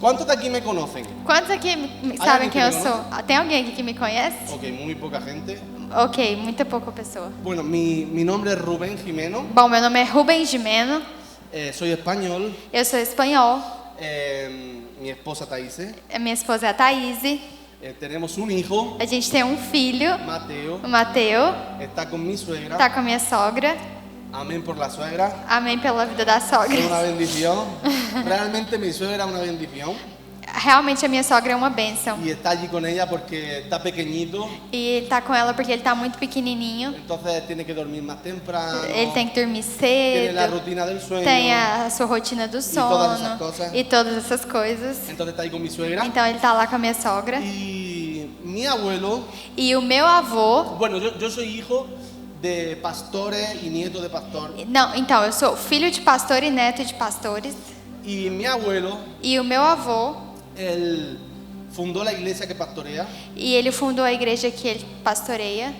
¿Cuántos de aquí me conocen? Quantos aqui sabem quem eu sou? Tem alguém aqui que me conhece? Ok, muy poca gente. Ok, muita pouca pessoa. Bueno, mi nombre es Rubén Jimeno. Bom, meu nome é Rubem Gimeno, Soy español. eu sou espanhol, Mi esposa Thaise. a minha esposa é a Thaís, Tenemos un hijo, a gente tem um filho, Mateo. o Mateu, Está con mi suegra. tá com a minha sogra. Amén por la suegra. Amém pela vida da Es una sogra. bendición. Realmente mi suegra es una bendición. Realmente a minha sogra é uma bênção. Y está allí con ella porque está pequeñito. E ele tá com ela porque ele tá muito pequenininho. Entonces tiene que dormir más temprano. Ele tem que dormir Tiene la cedo, rutina del sueño. tem a sua rotina do todas sono essas coisas. e todas essas coisas. Entonces está ahí con mi suegra. Então ele tá lá com a minha sogra. Y mi abuelo, E o meu avô, bueno, yo soy hijo de pastores y nieto de pastor. não, então eu sou filho de pastor e neto de pastores. Y mi abuelo, E o meu avô, él fundó la iglesia que pastorea. e ele fundou a igreja que ele pastoreia.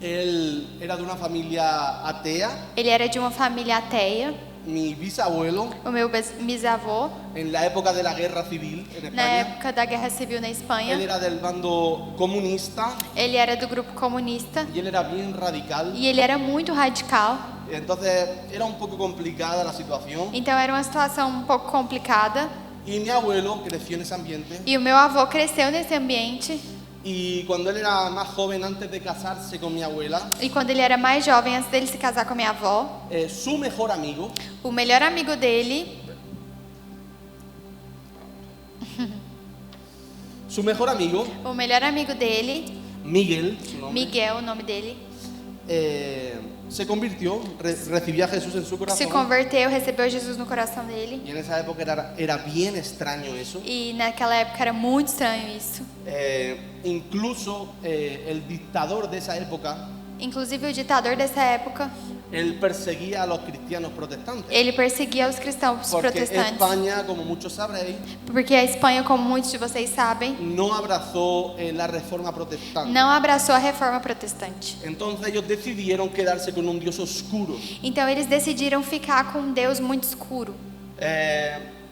Él era de una familia atea. Ele era de uma família ateia. Mi bisabuelo, O meu bisavô, en la época de la guerra civil en na España, época da Guerra Civil na él Espanha, era del bando comunista ele era do grupo comunista y él era bien radical. e ele era muito radical. Entonces era un poco complicada la situación. Então era uma situação um pouco complicada. Y mi abuelo creció en ese ambiente. E o meu avô cresceu nesse ambiente. Y cuando él era más joven, antes de casarse con mi abuela, E quando ele era mais jovem, antes dele se casar com a minha avó, su mejor amigo, o melhor amigo dele, Miguel, su nombre, Miguel, o nome dele, se convirtió, recibió a Jesús en su se corazón. converteu, recebeu Jesus no coração dele. Y en esa época era bien extraño eso. E naquela época era muito estranho isso. Incluso el dictador de esa época, Inclusive o ditador dessa época, él perseguía a los cristianos protestantes. ele perseguia os cristãos Porque protestantes. España, como muchos sabréis, Porque a Espanha, como muitos de vocês sabem, no abrazó la reforma protestante. não abraçou a reforma protestante. Entonces ellos decidieron quedarse con un Dios oscuro. Então eles decidiram ficar com um Deus muito escuro.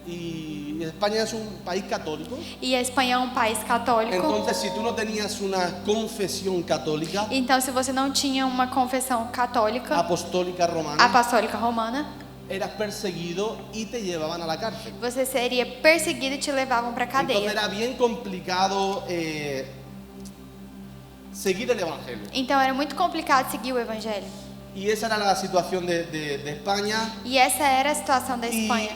Y España es un país católico. E a Espanha é um país católico. Entonces, si tú no tenías una confesión católica, Então, se você não tinha uma confissão católica, apostólica romana, apostólica romana, eras perseguido y te llevaban a la cárcel. você seria perseguido e te levavam para Entonces cadeia. era bien complicado seguir el Evangelio. Então era muito complicado seguir o evangelho. Y esa era la situación de España. E essa era a situação da Espanha.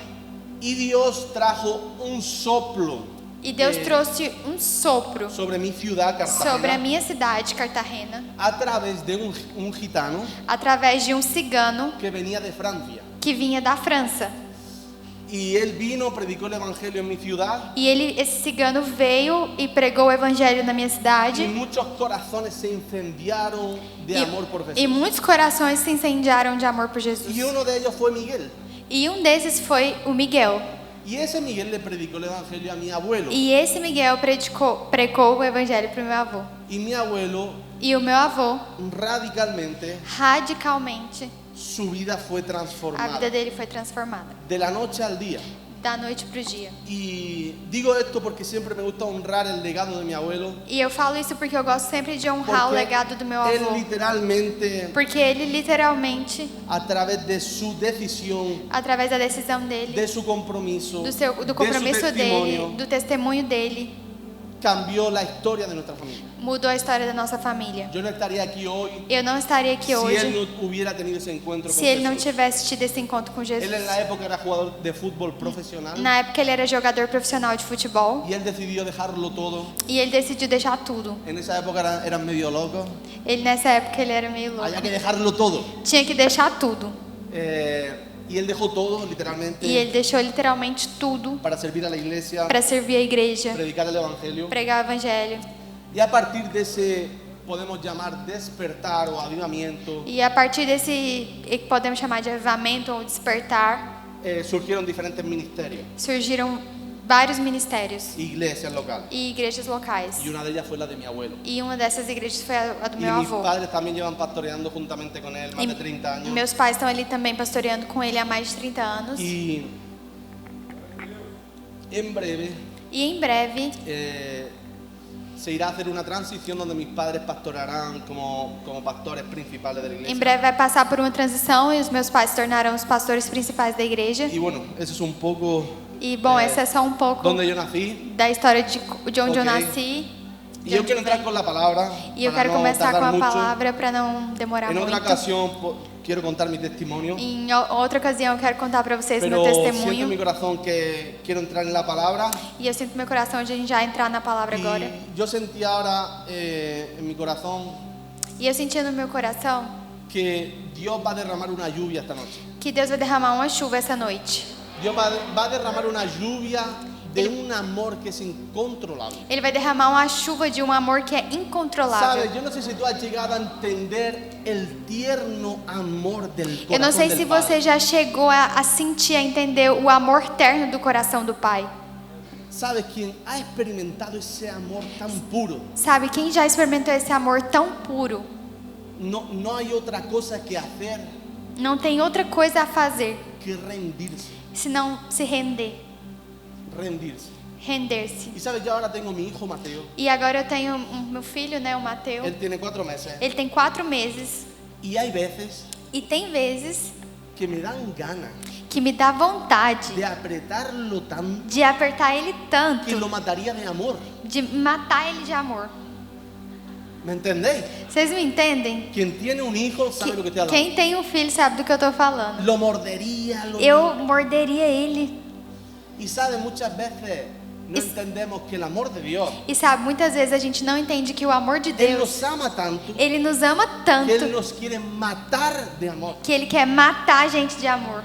Y Dios trajo un soplo E Deus trouxe um sopro sobre mi ciudad, sobre a Cartagena, minha cidade, Cartagena, a través de un gitano através de um cigano que venía de Francia. que vinha da França. Y él vino, predicó el Evangelio en mi ciudad. E esse cigano veio e pregou o evangelho na minha Y cidade. muchos corazones se incendiaron de amor por E Jesús. muitos corações se incendiaram de amor por Jesus. Y uno de ellos fue Miguel. E um desses foi o Miguel. Y ese Miguel le predicó el Evangelio a mi abuelo. E esse Miguel pregou o evangelho para o meu avô. Y mi abuelo, E o meu avô, radicalmente, radicalmente, su vida fue a transformada. vida dele foi transformada. De la noche al día. Da noite pro dia. Y digo esto porque siempre me gusta honrar el legado de mi abuelo. E eu falo isso porque eu gosto sempre de honrar o Porque legado do meu él avô. literalmente, Porque ele literalmente, a través de su decisión, através da decisão dele, de su compromiso, do compromisso de su testimonio, dele, do testemunho dele, cambió la historia de nuestra familia. mudou a história da nossa família. Yo no estaría aquí hoy Eu não estaria aqui si él hoje no hubiera tenido ese encuentro se con ele não Jesús. tivesse tido esse encontro com Él Jesus. en la época era jugador de fútbol profesional Na época ele era jogador profissional de futebol y él decidió dejarlo todo. e ele decidiu deixar tudo. En esa época eran medio locos. Nessa época ele era meio louco. Había que dejarlo todo. Tinha que deixar tudo. Y él dejó todo, literalmente, E ele deixou literalmente tudo para servir a la iglesia, para servir a igreja, predicar el evangelio. pregar o evangelho. Y a partir de ese, podemos llamar despertar o avivamiento, E a partir desse que podemos chamar de avivamento ou despertar, surgieron diferentes ministerios, surgiram vários ministérios iglesias locales. e igrejas locais. Y una de ellas fue la de mi abuelo. E uma dessas igrejas foi a do Y meu mis avô. padres también llevan pastoreando juntamente con él más E de 30 años. meus pais estão ali também pastoreando com ele há mais de 30 anos. Y en breve E em breve se irá a hacer una transición donde mis padres pastorarán como pastores principales de la Em iglesia. breve vai passar por uma transição e os meus pais se tornarão os pastores principais da igreja. Y bueno, eso es un poco E bom, essa é só um pouco donde yo nací. da história de onde eu Ok. nasci. Y yo quiero entrar con la palabra E eu para quero no começar com tardar a mucho. palavra para não demorar En otra muito. ocasión quiero contar mi testimonio, Em outra ocasião eu quero contar para vocês meu pero siento en testemunho. mi corazón que quiero entrar en la palabra. E eu sinto no meu coração de a gente já entrar na palavra agora. Y yo sentí ahora en mi corazón E eu senti no meu coração que Dios va a derramar una lluvia esta noche. que Deus vai derramar uma chuva essa noite. Dios va a derramar una lluvia de un amor que es incontrolable. Ele vai derramar uma chuva de um amor que é incontrolável. Sabes, yo no sé si tú has llegado a entender el tierno amor del Eu não corazón sei se del você Padre. já chegou a sentir, a entender o amor terno do coração do Pai. Sabes, quien ha experimentado esse amor tan puro, Sabe, quem já experimentou esse amor tão puro, no hay otra cosa que hacer não tem outra coisa a fazer que rendirse, senão se render, rendirse. render-se. Y sabes, yo ahora tengo mi hijo Mateo, E agora eu tenho meu filho, né, o Mateus. él tiene 4 meses, Ele tem 4 meses y hay veces e tem vezes que me dan ganas que me dá vontade de apretarlo tanto de apertar ele tanto, que lo mataría de amor. de matar ele de amor. ¿Me entendéis? Vocês me entendem? Quien tiene un hijo sabe lo que estoy hablando. Quem tem um filho sabe do que eu tô falando. Lo mordería, Eu morderia ele. Y sabes, muchas veces no entendemos que el amor de Dios, E sabe, muitas vezes a gente não entende que o amor de Él Deus, nos ama tanto Ele nos ama que Él tanto nos quiere matar de amor. que Ele quer matar a gente de amor.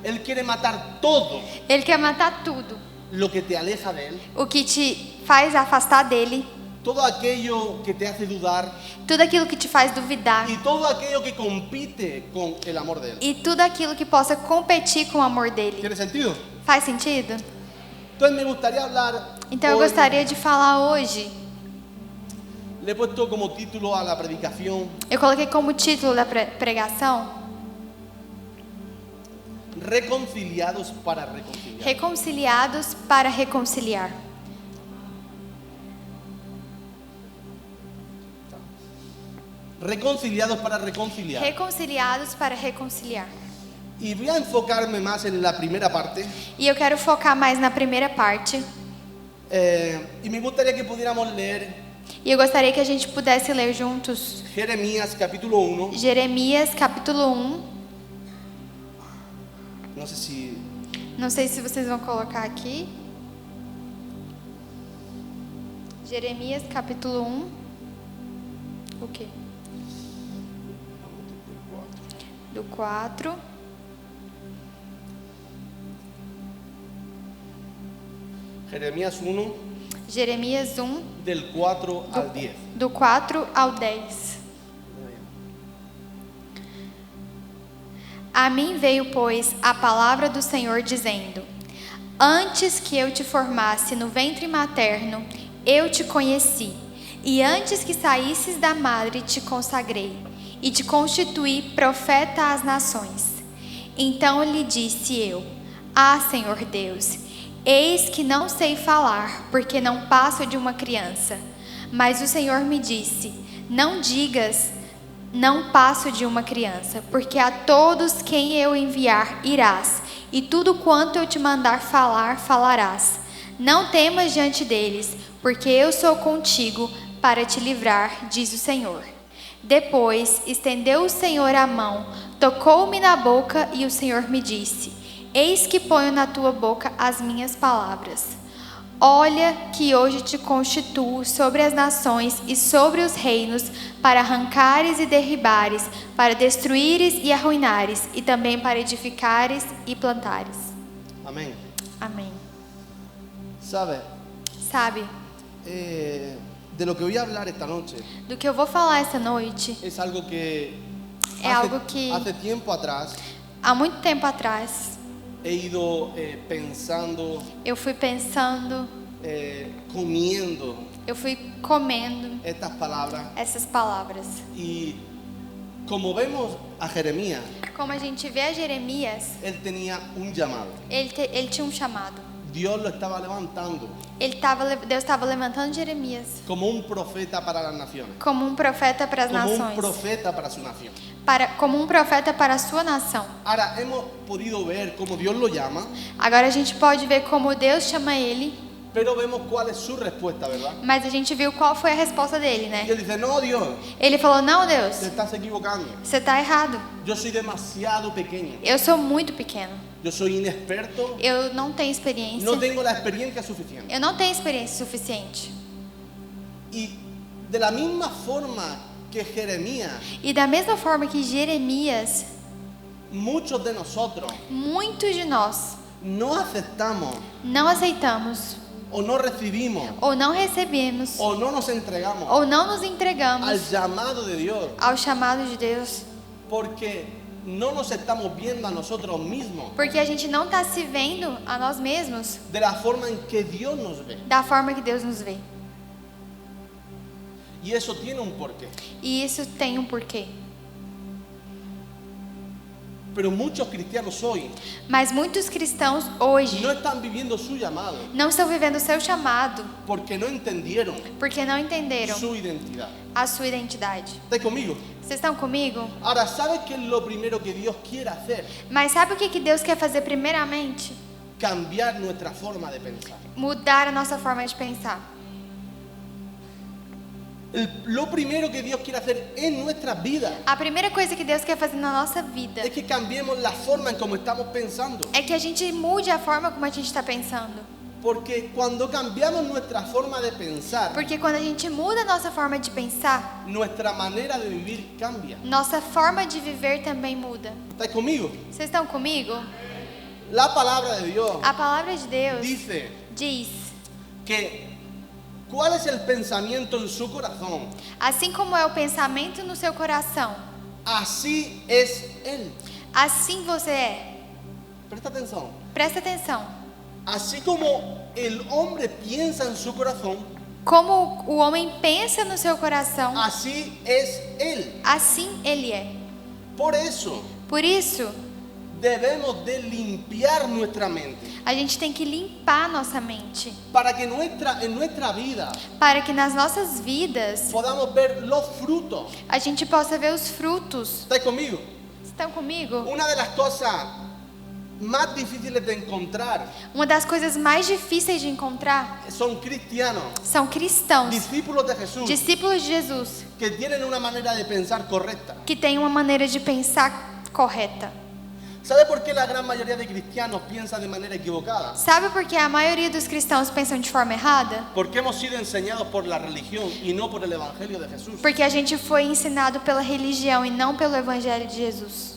Él quiere matar todo Ele quer matar tudo. lo que te aleja de Él, O que te faz afastar dele, todo aquello que te hace dudar tudo aquilo que te faz duvidar y todo aquello que compite con el amor de Él. e tudo aquilo que possa competir com o amor dele. ¿Tiene sentido? Faz sentido? Entonces me gustaría hablar, Então eu hoy, gostaria de falar hoje. le he puesto como título a la predicación, Eu coloquei como título da pregação reconciliados para reconciliar. Reconciliados para reconciliar. Reconciliados para reconciliar. Reconciliados para reconciliar. Y voy a enfocarme más en la primera parte. E eu quero focar mais na primeira parte. Y me gustaría que pudiéramos leer E eu gostaria que a gente pudesse ler juntos Jeremías capítulo 1. Jeremias capítulo 1. No sé si... Não sei se vocês vão colocar aqui. Jeremias capítulo 1. O quê? Do 4. Jeremías 1, Jeremias 1, del 4 al 10. do 4 ao 10. A mim veio, pois, a palavra do Senhor dizendo: Antes que eu te formasse no ventre materno, eu te conheci, e antes que saísses da madre te consagrei, e te constituí profeta às nações. Então lhe disse eu: Ah, Senhor Deus, eis que não sei falar, porque não passo de uma criança. Mas o Senhor me disse: Não digas, não passo de uma criança, porque a todos quem eu enviar irás, e tudo quanto eu te mandar falar, falarás. Não temas diante deles, porque eu sou contigo para te livrar, diz o Senhor. Depois estendeu o Senhor a mão, tocou-me na boca, e o Senhor me disse: Eis que ponho na tua boca as minhas palavras. Olha que hoje te constituo sobre as nações e sobre os reinos, para arrancares e derribares, para destruíres e arruinares, e também para edificares e plantares. Amén. Amém. ¿Sabe? Sabe, De lo que voy a hablar esta noche do que eu vou falar essa noite, es algo que É algo que- hace tiempo atrás há muito tempo atrás, he ido pensando, eu fui pensando, comiendo eu fui comendo estas palabras essas palavras. y Como vemos a Jeremías, Como a gente vê a Jeremias, él tenía un llamado. ele tinha um chamado. Dios lo estaba levantando Deus estava levantando Jeremias como un profeta para las naciones, como um profeta para as como un nações, profeta para su nación. como um profeta para a sua nação. Ahora hemos podido ver cómo Dios lo llama, Agora a gente pode ver como Deus chama ele, pero vemos cuál es su respuesta, ¿verdad? mas a gente viu qual foi a resposta dele, Y né? él dice, no, Dios, Ele falou: "Não, Deus, te estás equivocando. você está errado. Yo soy demasiado pequeño. Eu sou muito pequeno. Yo soy inexperto. Eu não tenho experiência. No tengo la experiencia suficiente. Eu não tenho experiência suficiente." Y de la misma forma que Jeremías, E da mesma forma que Jeremias, muchos de nosotros muitos de nós no aceptamos não aceitamos o no recibimos ou não recebemos o no nos entregamos ou não nos al entregamos llamado de Dios ao chamado de Deus, porque no nos estamos viendo a nosotros mismos porque a gente não está se vendo a nós mesmos de la forma en que Dios nos ve. da forma que Deus nos vê. Y eso tiene un porqué. E isso tem um porquê. Pero muchos cristianos hoy Mas muitos cristãos hoje no están viviendo su llamado não estão vivendo o seu chamado porque no entendieron porque não entenderam su identidad. a sua identidade. ¿Estás conmigo? Vocês estão comigo? Ahora, ¿sabes qué es lo primero que Dios quiere hacer? Mas sabe o que Deus quer fazer primeiramente? Cambiar nuestra forma de pensar. Mudar a nossa forma de pensar. Lo primero que Dios quiere hacer en nuestras vidas A primeira coisa que Deus quer fazer na nossa vida es que cambiemos la forma en cómo estamos pensando. é que a gente mude a forma como a gente está pensando. Porque cuando cambiamos nuestra forma de pensar, Porque quando a gente muda a nossa forma de pensar, nuestra manera de vivir cambia. nossa forma de viver também muda. ¿Estás conmigo? Vocês estão comigo? La palabra de Dios A palavra de Deus dice diz: que cuál es el pensamiento en su corazón, assim como é o pensamento no seu coração, así es Él. assim você é. Presta atención. Presta atenção. Así como el hombre piensa en su corazón, Como o homem pensa no seu coração, así es Él. assim ele é. Por eso Por isso, debemos de limpiar nuestra mente a gente tem que limpar nossa mente para que en nuestra vida para que nas nossas vidas podamos ver los frutos. a gente possa ver os frutos. ¿Estás conmigo? Estão comigo? Una de las cosas más difíciles de encontrar Uma das coisas mais difíceis de encontrar son cristianos, são cristãos, discípulos de Jesús, discípulos de Jesus, que tienen una manera de pensar correcta. que têm uma maneira de pensar correta. ¿Sabe por qué la gran mayoría de cristianos piensa de manera equivocada? Sabe por que a maioria dos cristãos pensam de forma errada? Porque hemos sido enseñados por la religión y no por el Evangelio de Jesús. Porque a gente foi ensinado pela religião e não pelo Evangelho de Jesus.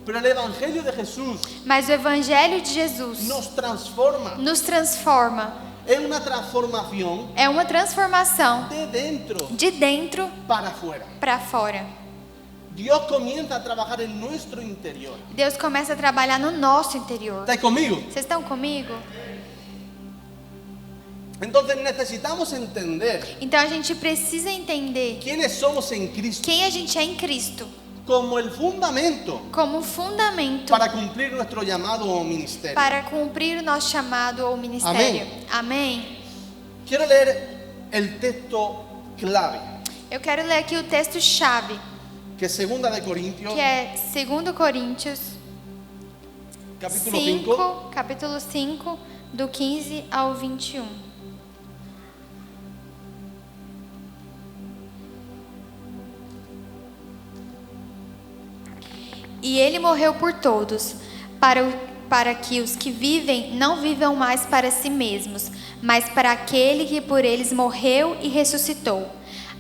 Pero el Evangelio de Jesús Mas o Evangelho de Jesus nos transforma. nos transforma. Es una transformación É uma transformação de dentro de dentro para afuera. para fora. Dios comienza a trabajar en nuestro interior. Deus começa a trabalhar no nosso interior. ¿Estáis conmigo? Vocês estão comigo? Entonces necesitamos entender Então a gente precisa entender quiénes somos en Cristo quem a gente é em Cristo como el fundamento como fundamento para cumplir nuestro llamado o ministerio. para cumprir o nosso chamado ou ministério. Amém? Quiero leer el texto clave, Eu quero ler aqui o texto chave, que es 2 de Corintios, que é 2 Coríntios capítulo 5, capítulo 5, do 15 ao 21. E ele morreu por todos, para que os que vivem não vivam mais para si mesmos, mas para aquele que por eles morreu e ressuscitou.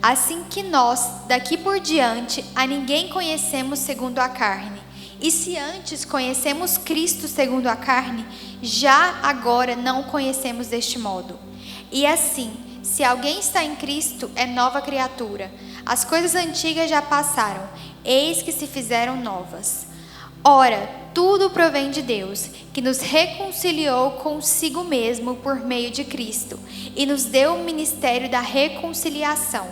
Assim que nós, daqui por diante, a ninguém conhecemos segundo a carne. E se antes conhecemos Cristo segundo a carne, já agora não o conhecemos deste modo. E assim, se alguém está em Cristo, é nova criatura. As coisas antigas já passaram, eis que se fizeram novas. Ora, tudo provém de Deus, que nos reconciliou consigo mesmo por meio de Cristo, e nos deu o ministério da reconciliação.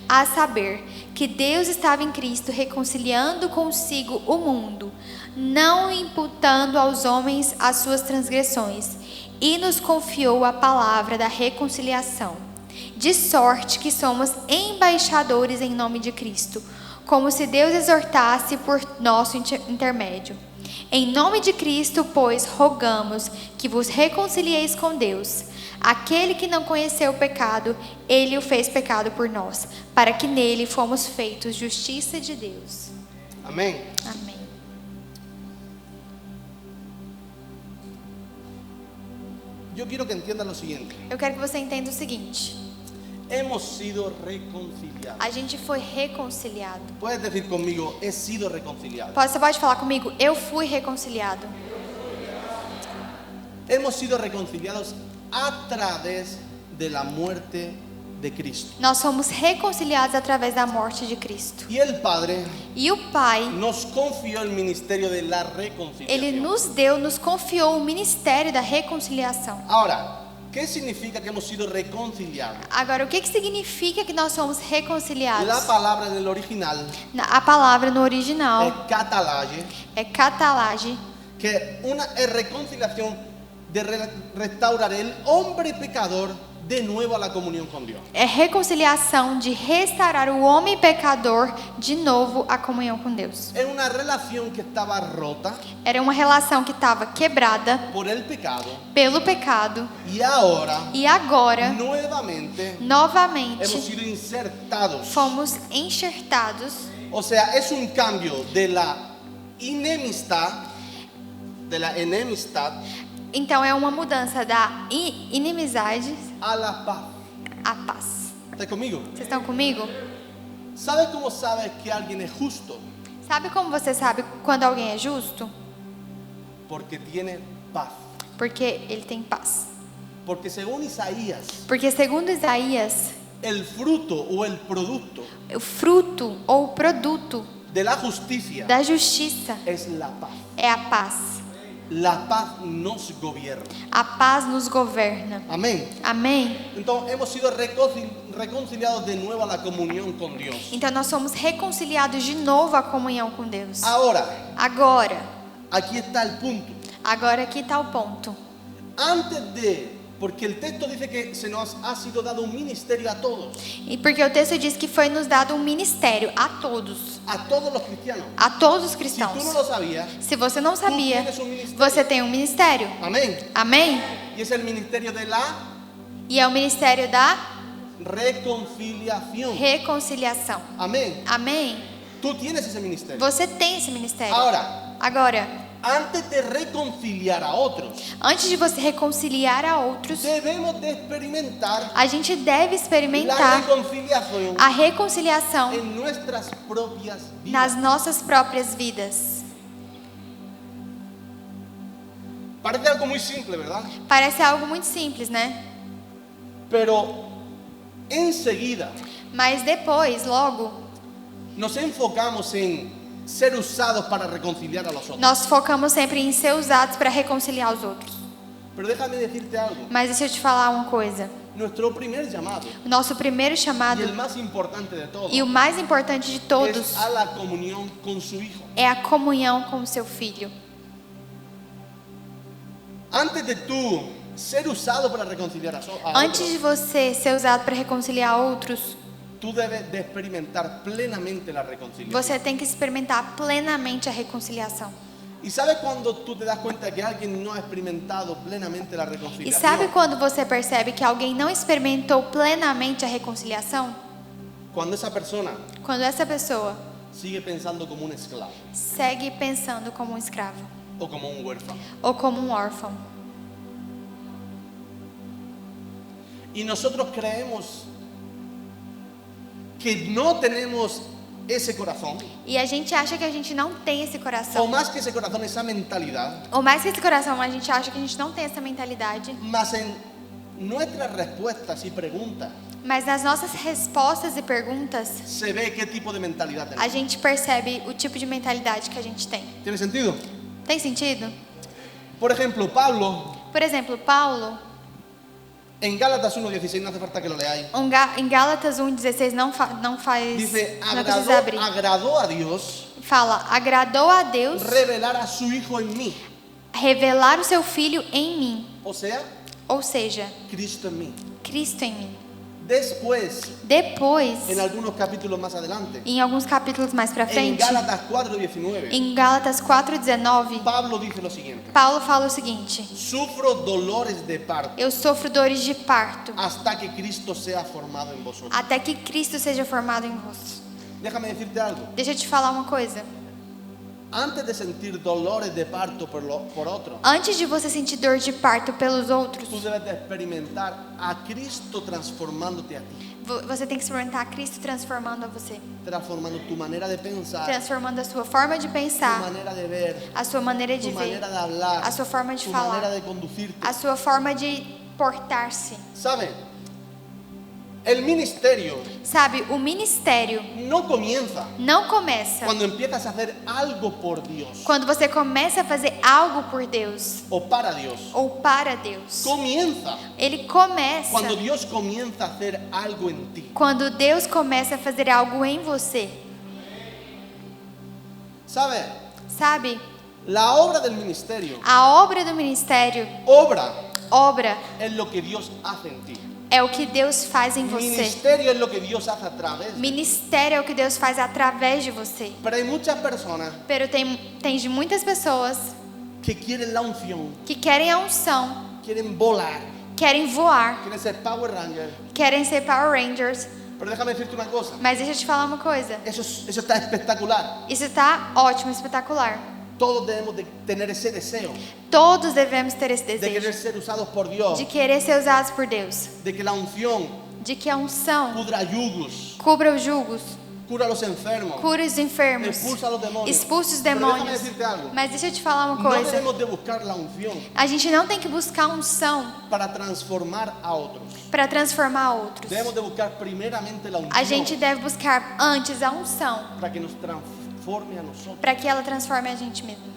a saber, que Deus estava em Cristo reconciliando consigo o mundo, não imputando aos homens as suas transgressões, e nos confiou a palavra da reconciliação. De sorte que somos embaixadores em nome de Cristo, como se Deus exortasse por nosso intermédio. Em nome de Cristo, pois, rogamos que vos reconcilieis com Deus. Aquele que não conheceu o pecado, ele o fez pecado por nós, para que nele fomos feitos justiça de Deus. Amén. Amém. Yo quiero que entiendan lo siguiente. Eu quero que você entenda o seguinte: Hemos sido reconciliados. a gente foi reconciliado. Puedes decir conmigo, he sido reconciliado. Você pode falar comigo? Eu fui reconciliado. Hemos sido reconciliados a través de la muerte de Cristo. Nós somos reconciliados através da morte de Cristo. Y el Padre E o Pai, nos confió el ministerio de la Ele reconciliación. nos confiou o ministério da reconciliação. Ahora, ¿qué significa que hemos sido reconciliados? Agora, o que significa que nós somos reconciliados? La palabra en el original A palavra no es original catalage, é catalage, que es reconciliación de restaurar el hombre pecador de nuevo a la comunión con Dios. é reconciliação de restaurar o homem pecador de novo à comunhão com Deus. Es una relación que estaba rota Era uma relação que estava quebrada por el pecado pelo pecado y ahora e agora, nuevamente hemos novamente, sido insertados. fomos enxertados. O sea, es un cambio de la enemistad Então é uma mudança da inimizade a la paz. à paz. ¿Estás conmigo? Vocês estão comigo? ¿Sabes cómo sabes que alguien es justo? Sabe como você sabe quando alguém é justo? Porque tiene paz. Porque ele tem paz. Porque según Isaías, Porque segundo Isaías, el fruto o el producto o fruto ou o produto de la justicia da justiça es la paz. é a paz. La paz nos gobierna. A paz nos governa. Amén. Amém? Entonces hemos sido reconciliados de nuevo a la comunión con Dios. Então nós somos reconciliados de novo à comunhão com Deus. Ahora, Agora aquí está el punto. aqui está o ponto. Porque el texto dice que se nos ha sido dado un ministerio a todos E porque o texto diz que foi nos dado um ministério a todos los cristianos. os Si cristãos. tú no lo sabías, Se você não sabia, tienes um ministério. você tem um ministério. amén. Amém? Y es el ministerio de la E é o ministério da reconciliación. reconciliação. Amén. Amém? Tú tienes ese ministerio. Você tem esse ministério. Ahora, Agora, antes de reconciliar a otros, antes de você reconciliar a outros, debemos de experimentar a gente deve la experimentar reconciliación a reconciliação en nuestras propias nas vidas. nossas próprias vidas. Parece algo muy simple, ¿verdad? Parece algo muito simples, né? Pero enseguida Mas depois, logo, nos enfocamos en ser usados para reconciliar a los otros. nós focamos sempre em ser usados para reconciliar os outros. Pero déjame decirte algo. Mas deixa eu te falar uma coisa. Nuestro primer llamado O nosso primeiro y chamado el más importante de todos e o mais importante de todos es a la comunión con su Hijo. é a comunhão com o seu filho. Antes de tú ser usado para reconciliar a Antes de otros, você ser usado para reconciliar outros, tú debes de experimentar plenamente la reconciliación. você tem que experimentar plenamente a reconciliação. ¿Y sabes cuando tú te das cuenta que alguien no ha experimentado plenamente la E reconciliación? sabe quando você percebe que alguém não experimentou plenamente a reconciliação? Cuando esa persona Quando essa pessoa sigue pensando como un esclavo segue pensando como um escravo o como un huérfano. ou como um órfão. Y nosotros creemos que no tenemos ese corazón, E a gente acha que a gente não tem esse o coração. más que ese corazón, esa mentalidad, Ou mais que esse coração, a gente acha que a gente não tem essa mentalidade. más en nuestras respuestas y preguntas Mas nas nossas respostas e perguntas, se ve qué tipo de mentalidad a tenemos. gente percebe o tipo de mentalidade que a gente tem. ¿Tiene sentido? Tem sentido? Por ejemplo, Pablo Por exemplo, Paulo, En Gálatas 1:16, no hace falta que lo leáis. Em Gálatas 1:16 não faz, Dice, não precisa abrir. agradó a Dios Fala, agradou a Deus revelar a su Hijo en mí. revelar o seu Filho em mim, O sea, ou seja, Cristo en mí. Cristo em mim. Después, Depois, en algunos capítulos más adelante, em alguns capítulos mais para en frente, Gálatas 4:19, em Gálatas 4:19, Pablo dice lo siguiente: Paulo fala o seguinte: sufro dolores de parto eu sofro dores de parto hasta que Cristo sea formado en vosotros. até que Cristo seja formado em vós. Déjame decirte algo. Deixa eu te falar uma coisa. Antes de sentir dolores de parto por otro, Antes de você sentir dor de parto pelos outros, tú debes de experimentar a Cristo transformándote a ti, você tem que experimentar Cristo transformando a você, transformando tu manera de pensar, transformando a sua forma de tu pensar, manera de ver, a sua maneira de tu ver, manera de hablar, a sua forma de tu falar, manera de conducirte. a sua forma de portar-se. ¿Saben? El ministerio Sabe, o ministério no comienza não começa cuando empiezas a hacer algo por Dios quando você começa a fazer algo por Deus o para Dios. ou para Deus. Comienza Ele começa cuando Dios comienza a hacer algo en ti. quando Deus começa a fazer algo em você. ¿Sabe? Sabe, La obra del ministerio, a obra do ministério, obra obra, es lo que Dios hace en ti. é o que Deus faz em você. Ministerio es lo que Dios hace a través. Ministério é o que Deus faz através de você. Pero hay muchas personas Pero tem de muitas pessoas que quieren la unción, que querem a unção, quieren volar, querem voar, quieren ser Power Ranger. querem ser Power Rangers. Pero déjame decirte una cosa, Mas deixa eu te falar uma coisa. eso está espectacular. Isso está ótimo, espetacular. Todos debemos de tener ese deseo Todos devemos ter esse de querer desejo ser usados por Dios, de querer ser usados por Deus, de que la unción de que a unção pudra yugos, cubra os julgos, cura a los enfermos, cure os enfermos, expulsa a los demonios. expulse os Pero déjame demônios. decirte algo, Mas deixa eu te falar uma no coisa. debemos de buscar la unción A gente não tem que buscar unção para transformar a otros. para transformar outros. Debemos de buscar primeramente la A gente unción deve buscar antes a unção para que nos transforme a nosotros. para que ela transforme a gente mesmo.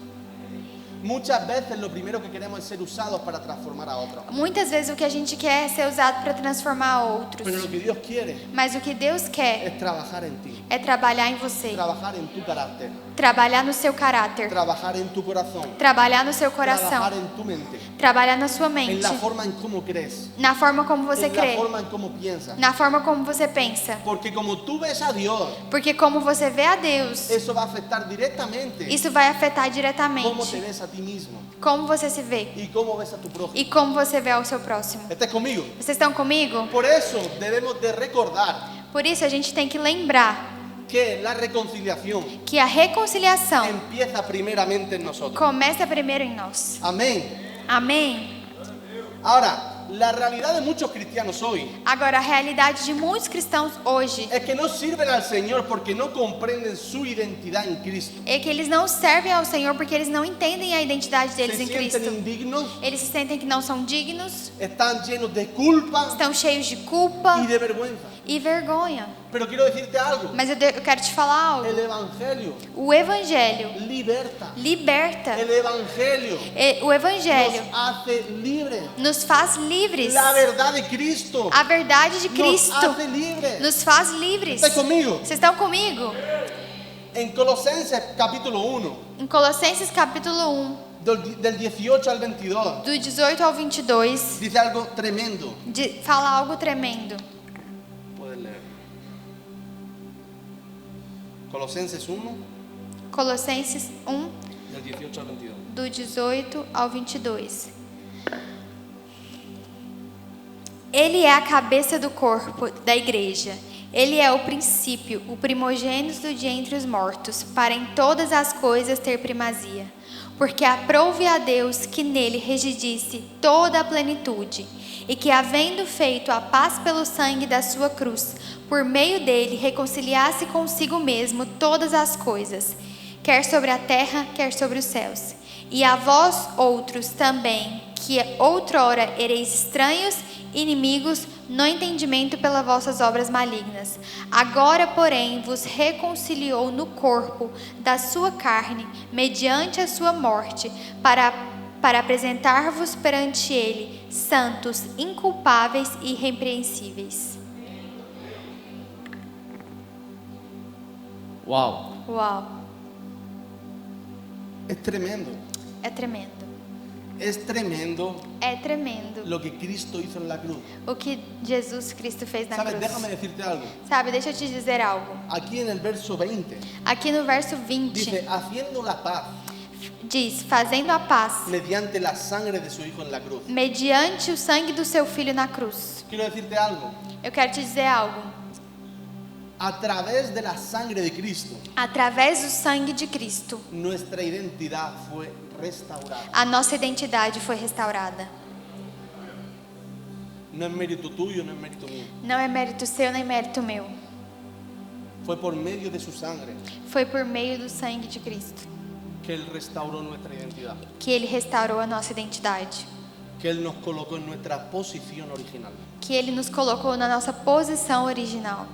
Muchas veces lo primero que queremos es ser usados para transformar a otros. Muitas vezes o que a gente quer é ser usado para transformar outros. Pero lo que Dios quiere Mas o que Deus quer es trabajar en ti, é trabalhar em você, trabajar en tu carácter, trabalhar no seu caráter, trabajar en tu corazón, trabalhar no seu trabajar coração, en tu mente, trabalhar na sua en mente, la forma en cómo crees, na forma como você en la crê, forma en cómo piensas. na forma como você pensa. Porque como tú ves a Dios, Porque como você vê a Deus, eso va a afectar directamente isso vai afetar cómo te diretamente ves a ti mismo como você se vê y cómo ves a tu prójimo. e como você vê ao seu próximo. ¿Estás conmigo? Vocês estão comigo? Por eso debemos de recordar Por isso a gente tem que lembrar que la reconciliación que a reconciliação empieza primeramente en nosotros. começa primeiro em nós. Amén. Amém? Ahora, la realidad de muchos cristianos hoy Agora, a realidade de muitos cristãos hoje es que no sirven al Señor porque no comprenden su identidad en Cristo. é que eles não servem ao Senhor porque eles não entendem a identidade Se deles em sienten Cristo. indignos, Eles se sentem que não são dignos, están llenos de culpa estão cheios de culpa y de vergüenza. e vergonha. Pero quiero decirte algo. Mas eu quero te falar algo. El Evangelio O Evangelho liberta. liberta. El Evangelio O Evangelho nos hace libres. nos faz livres. La verdad de Cristo A verdade de nos Cristo hace libres. nos faz livres. ¿Estás conmigo? Vocês estão comigo? En Colosenses capítulo 1, Em Colossenses capítulo 1, del 18 al 22, do 18 ao 22, dice algo tremendo. fala algo tremendo. Puedes leer. Colosenses 1, Colossenses 1, del 18 al 22. do 18 ao 22. Ele é a cabeça do corpo da igreja. Ele é o princípio, o primogênito de entre os mortos, para em todas as coisas ter primazia. Porque aprouve a Deus que nele residisse toda a plenitude, e que, havendo feito a paz pelo sangue da sua cruz, por meio dele reconciliasse consigo mesmo todas as coisas, quer sobre a terra, quer sobre os céus. E a vós outros também, que outrora ereis estranhos, inimigos, no entendimento pelas vossas obras malignas. Agora, porém, vos reconciliou no corpo da sua carne, mediante a sua morte, para para apresentar-vos perante Ele, santos, inculpáveis e irrepreensíveis. Wow. Uau, Es tremendo. é tremendo. Es tremendo É tremendo lo que Cristo hizo en la cruz. o que Jesus Cristo fez na ¿Sabes? cruz. Déjame decirte algo. Sabe, deixa eu te dizer algo. Aquí en el verso 20 Aqui no verso 20 dice, haciendo la paz diz, fazendo a paz mediante la sangre de su Hijo en la cruz. mediante o sangue do seu Filho na cruz. Quiero decirte algo. Eu quero te dizer algo. A través de la sangre de Cristo, Através do sangue de Cristo, nuestra identidad fue restaurada. a nossa identidade foi restaurada. No es mérito tuyo, no es mérito mío. Não é mérito seu nem mérito meu. Fue por medio de su sangre Foi por meio do sangue de Cristo que Él restauró nuestra identidad. que Ele restaurou a nossa identidade. Que Él nos colocó en nuestra posición original. Que Ele nos colocou na nossa posição original.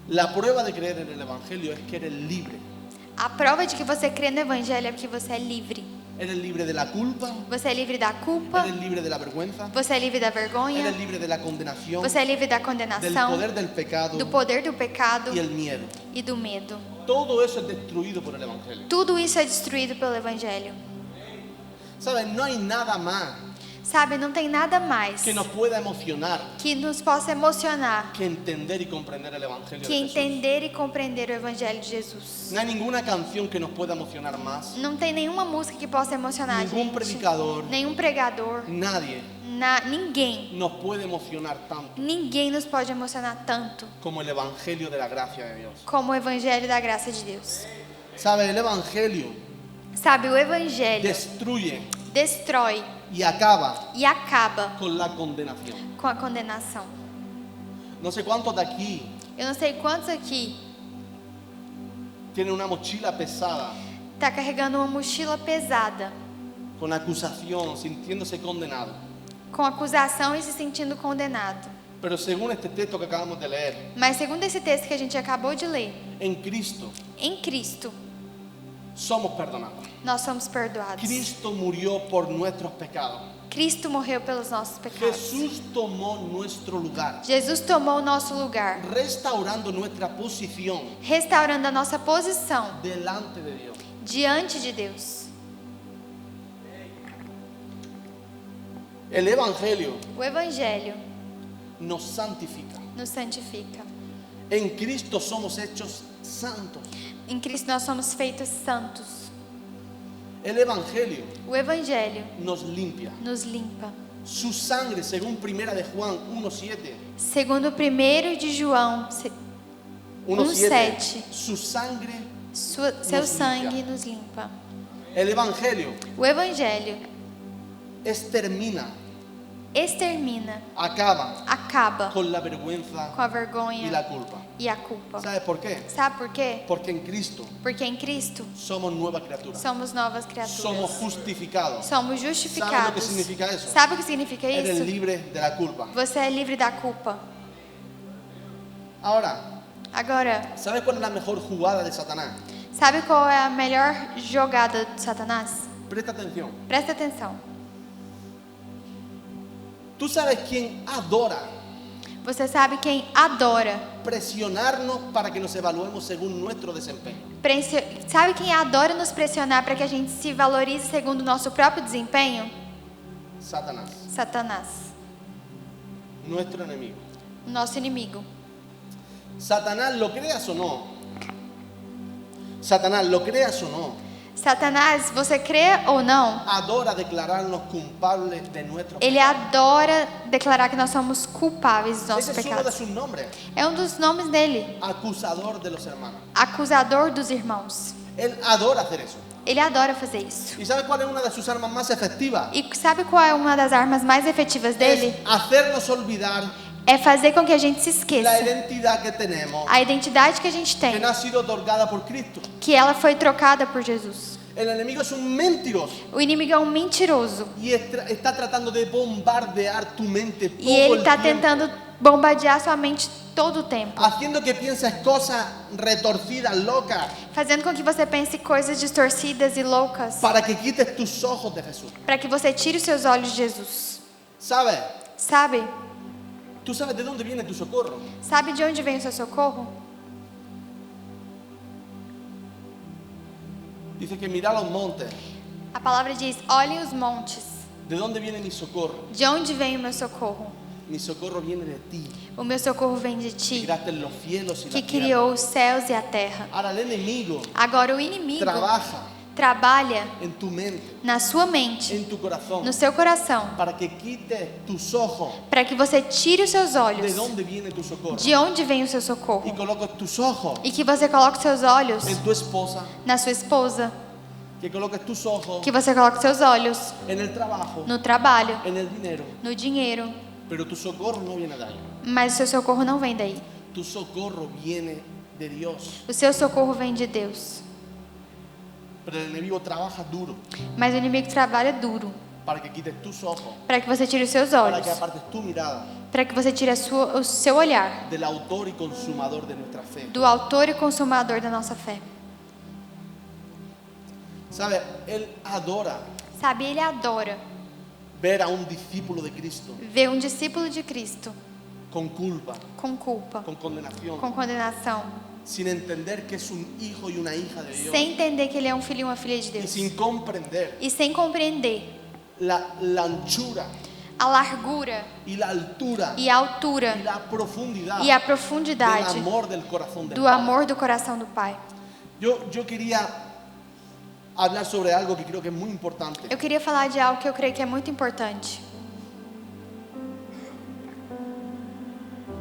La prueba de creer en el Evangelio es que eres libre. A prova de que você crê no Evangelho é que você é livre. Eres libre de la culpa, Você é livre da culpa, eres libre de la vergüenza, você é livre da vergonha, eres libre de la condenación, você é livre da del condenação, poder del pecado do poder do pecado y el miedo. e do medo. Todo eso es destruido por el Evangelio. Tudo isso é destruído pelo Evangelho. ¿Sabes? No hay nada más Sabe, não tem nada mais que nos pueda emocionar que nos possa emocionar que entender y comprender el Evangelio que de Jesús. entender e compreender o Evangelho de Jesus. No hay ninguna canción que nos pueda emocionar más. Não tem nenhuma música que possa emocionar a Ningún gente. predicador, Nenhum pregador. nadie Ninguém. nos puede emocionar tanto Ninguém nos pode emocionar tanto como el Evangelio de la gracia de Dios. como o Evangelho da graça de Deus. ¿Sabes? El Evangelio Sabe, o Evangelho destruye destrói y acaba e acaba con la condenación. com a condenação. No sé cuántos de aquí Eu não sei quantos aqui tienen una mochila pesada, tá carregando uma mochila pesada, con acusación, sintiéndose condenado. com acusação e se sentindo condenado. Pero según este texto que acabamos de leer, Mas segundo esse texto que a gente acabou de ler, en Cristo em Cristo somos perdonados. nós somos perdoados. Cristo murió por nuestros pecados. Cristo morreu pelos nossos pecados. Jesús tomó nuestro lugar, Jesus tomou o nosso lugar, restaurando nuestra posición restaurando a nossa posição delante de Dios. diante de Deus. El Evangelio O Evangelho nos santifica. nos santifica. En Cristo somos hechos santos. Em Cristo nós somos feitos santos. El Evangelio O Evangelho nos limpia. nos limpa. Su sangre, según Primera de Juan 1:7, Segundo 1 de João, 1:7, su sangre, seu nos sangue limpia. nos limpa. el Evangelio O Evangelho extermina, acaba con la vergüenza com a y vergonha la culpa. e a culpa. ¿Sabes por qué? Sabe por quê? Porque en Cristo Porque em Cristo somos nuevas criaturas. somos novas Somos criaturas. justificados. Somos ¿Sabes lo que justificados. significa eso? Sabe o que significa Eres isso? libre de la culpa. Você é livre da culpa. Ahora, Agora, ¿sabes cuál es la mejor jugada de Satanás? sabe qual é a melhor jogada de Satanás? Presta atención. Presta atenção. ¿Tú sabes quién adora Você sabe quem adora? presionarnos para que nos evaluemos según nuestro desempeño? Sabe quem adora nos pressionar para que a gente se valorize segundo o nosso próprio desempenho? Satanás, Satanás, nuestro enemigo. o nosso inimigo. Satanás, lo creas o no. Satanás, lo creas o no. Satanás, você crê ou não, Adora declararnos culpables de nuestros ele adora declarar que nós somos culpáveis dos nossos Ese es uno de pecados. sus nombres. É um dos nomes dele, Acusador de los hermanos. acusador dos irmãos. Él adora hacer eso. Ele adora fazer isso. ¿Y sabe cuál es una de sus armas más efectivas? E sabe qual é uma das armas mais efetivas dele? Es hacernos olvidar É fazer com que a gente se la esqueça identidad que tenemos, a identidade que a gente que tem, no ha sido otorgada por Cristo. que ela foi trocada por Jesus. El enemigo es un mentiroso O inimigo é um mentiroso y está tratando de bombardear tu mente todo e ele el está tiempo. tentando bombardear sua mente todo o tempo, haciendo que pienses cosas retorcidas, locas, fazendo com que você pense coisas distorcidas e loucas, para que quites tus ojos de Jesús. para que você tire os seus olhos de Jesus. ¿Sabes? Sabe? ¿Tú sabes de dónde viene tu socorro? Sabe de onde vem o seu socorro? Dice que mira los montes. A palavra diz: olhem os montes. ¿De dónde viene mi socorro? De onde vem o meu socorro? Mi socorro viene de ti. O meu socorro vem de Que ti, creaste los cielos y que la tierra. criou os céus e a terra. Ahora el enemigo Agora o inimigo trabaja trabalha en tu mente, na sua mente, en tu corazón, no seu coração, para que quites tus ojos para que você tire os seus de olhos dónde viene tu socorro de onde vem o seu y socorro coloques tus ojos e que você coloque seus olhos en tu esposa, na sua esposa, que coloques tus ojos que você coloque seus olhos en el trabajo, no trabalho, en el dinero, no dinheiro, pero tu socorro no viene de ahí. mas o seu socorro não vem daí. Tu socorro viene de Dios. O seu socorro vem de Deus. Pero el enemigo trabaja duro Mas o inimigo trabalha duro para que quites tus ojos, para que você tire os seus para olhos, que apartes tu mirada para que você tire o seu olhar del autor y consumador de nuestra fe. do autor e consumador da nossa fé. ¿Sabe? Él adora Sabe, ele adora ver a un discípulo de Cristo ver um discípulo de Cristo con culpa, com culpa, con condenación, com condenação, sin entender que es un hijo y una hija de Dios, sem entender que ele é um filho e uma filha de y Deus, sin comprender e sem compreender la anchura a largura y la altura e a altura y la profundidad e a del profundidade amor del corazón del do Padre. amor do coração do Pai. Yo quería hablar sobre algo que creo que es muy importante. Eu queria falar de algo que eu creio que é muito importante.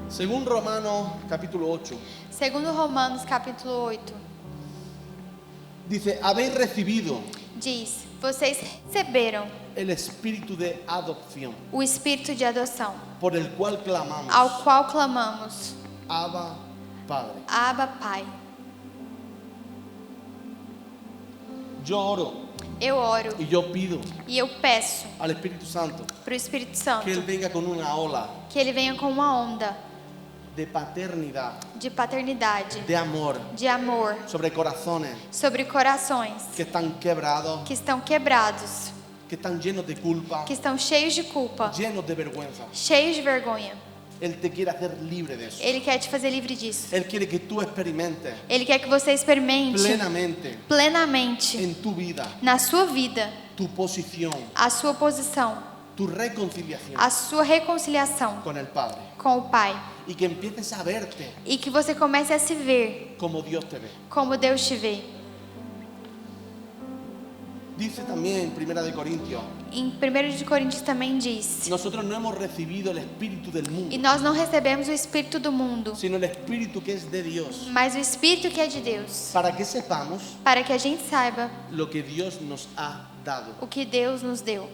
Según Romanos capítulo 8, Segundo Romanos capítulo 8, dice, habéis recibido diz: vocês receberam el espíritu de adopción, o espírito de adoção, por el cual clamamos, ao qual clamamos: Abba, Padre. Abba, Pai. Yo oro Eu oro y yo pido e eu peço al Espíritu Santo para o Espírito Santo que Él venga con una ola que ele venha com uma onda de paternidad, de paternidade, de amor, de amor sobre corazones sobre corações que están quebrados, que estão quebrados, que están llenos de culpa, que estão cheios de culpa, llenos de vergüenza. cheios de vergonha. Él te quiere hacer libre de eso. Ele quer te fazer livre disso. Él quiere que tú experimentes Ele quer que você experimente plenamente en tu vida na sua vida tu posición, a sua posição, tu reconciliación a sua reconciliação con el Padre. com o Pai, Y que empieces a verte e que você comece a se ver como Dios te ve. como Deus te vê. Dice también en 1 de Corintios, Em 1 de Coríntios também diz: nosotros no hemos recibido el espíritu del e mundo, nós não recebemos o Espírito do mundo, sino el espíritu que es de Dios, mas o Espírito que é de Deus, para que sepamos para que a gente saiba lo que Dios nos ha dado. o que Deus nos deu.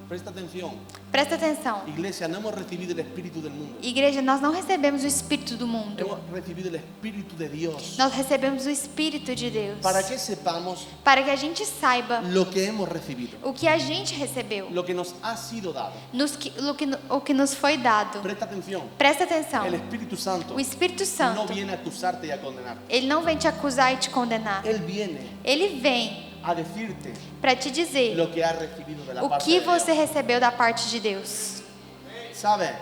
Presta atención, Presta atenção. iglesia, no hemos recibido el espíritu del mundo, Igreja, nós não recebemos o Espírito do mundo. hemos recibido el espíritu de Dios, Nós recebemos o Espírito de Deus. para que sepamos Para que a gente saiba lo que hemos recibido, o que a gente recebeu, lo que nos ha sido dado. o que nos foi dado. Presta atención, Presta atenção. el Espíritu Santo O Espírito no Santo, viene a acusarte y a condenarte. ele não vem te acusar e te condenar. Él viene Ele vem a decirte para te dizer lo que has recibido de la o parte que de você Dios. recebeu da parte de Deus. ¿Sabe?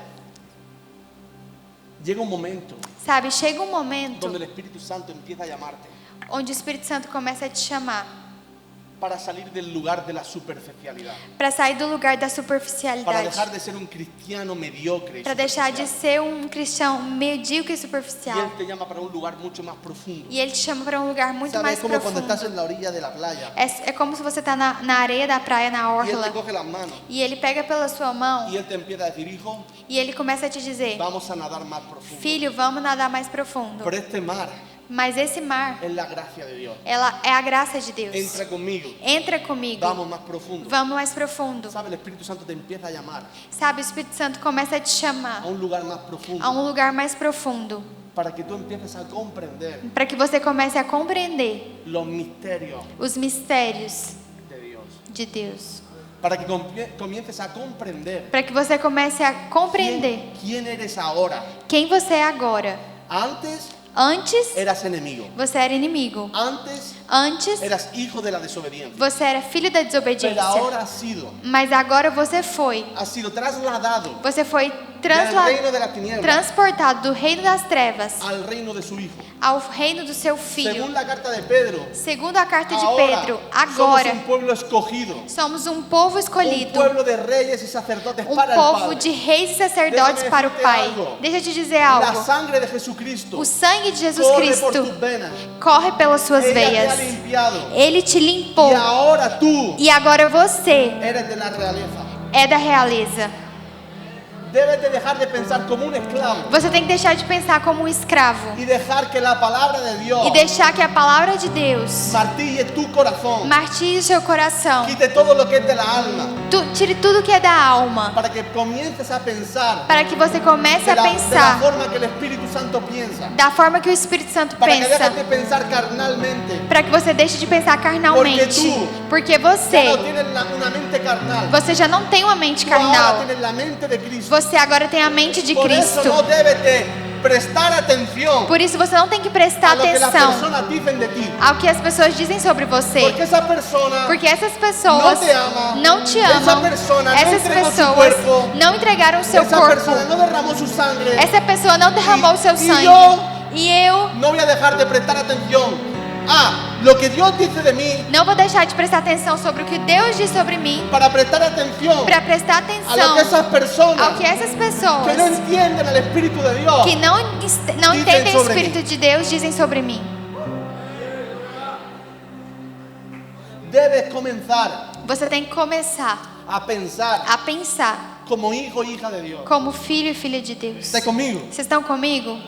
Llega un momento Sabe, chega um momento donde el Espíritu Santo empieza a llamarte onde o Espírito Santo começa a te chamar para salir del lugar de la superficialidad, para sair do lugar da para superficialidade, dejar de ser un cristiano mediocre y para deixar de superficial. ser um cristão medíocre e Y superficial. Él te llama para un lugar mucho más profundo. E ele te chama para um lugar muito ¿Sabes? mais Es como cuando estás profundo. en la orilla de la playa É como se você está na areia da praia, na y Él te orla, coge las manos e ele pega pela sua mão y Él te empieza a decir, hijo, e ele começa a te dizer: vamos a nadar más profundo. filho, vamos nadar mais profundo. Pero este mar Mas esse mar, es la gracia de Dios. ela é a graça de Deus. Entra conmigo, Entra comigo. vamos más profundo. Vamos mais profundo. ¿Sabe? El Espíritu Santo te empieza a llamar Sabe, o Espírito Santo começa a te chamar a un lugar más profundo a um lugar mais profundo, para que tú empieces a comprender para que você comece a compreender los misterios os mistérios de Dios. de Deus. para que comiences a comprender para que você comece a compreender quién eres ahora. quem você é agora. Antes Antes, eras enemigo. você era inimigo. Antes, Eras hijo de la desobediencia. você era filho da Pero desobediência. ahora has sido Mas agora você trasladado foi del reino de la tiniebla transportado do reino das trevas al reino de su hijo. ao reino do seu filho. Según la carta de Pedro, Segundo a carta de ahora Pedro, somos agora un pueblo escogido, somos um povo un escolhido, pueblo de reyes y sacerdotes um para el povo Padre. de reis e sacerdotes Deixa-me para o decirte Pai. algo. Deixa eu te dizer La algo. sangre de Jesucristo O sangue de Jesus corre por Cristo tus venas. corre pelas suas Ella te ha veias. limpiado. Ele te limpou. Y ahora tú E agora você eres de la realeza. é da realeza. Debes de dejar de pensar como un esclavo Você tem que deixar de pensar como um escravo y dejar que la palabra de Dios e deixar que a palavra de Deus martille tu corazón, martille o seu coração. quite todo lo que es de la alma, Tire tudo que é da alma, para que comiences a pensar para que você comece de a la pensar forma que el Espíritu Santo piensa, da forma que o Espírito Santo para que dejes pensa, de pensar carnalmente. para que você deixe de pensar carnalmente, porque Ya no você tienes una mente carnal, já não tem uma mente tú ahora carnal. tienes la mente de Cristo. Você agora tem a mente de Por eso Cristo. no debes de prestar atención Por isso você não tem que prestar a lo que las atenção personas dicen de ti, ao que as pessoas dizem sobre você, porque esa persona porque essas pessoas no te ama, não te esa amam. persona no Essas entregó su pessoas cuerpo, não entregaram o seu esa corpo. persona no derramó su sangre. Essa pessoa não derramou o seu y sangue. yo E eu no voy a dejar de prestar atención a lo que Dios dice de mí não vou deixar de prestar atenção sobre o que Deus diz sobre mim, para prestar atención para prestar a lo atenção que esas personas ao que essas que pessoas no entienden el Espíritu de Dios que não dizem entendem o sobre Espírito de Deus dizem sobre mim. debes comenzar Você tem que começar a pensar a pensar como hijo e hija de Dios. como filho e filha de Deus. ¿Estás conmigo? Vocês estão comigo?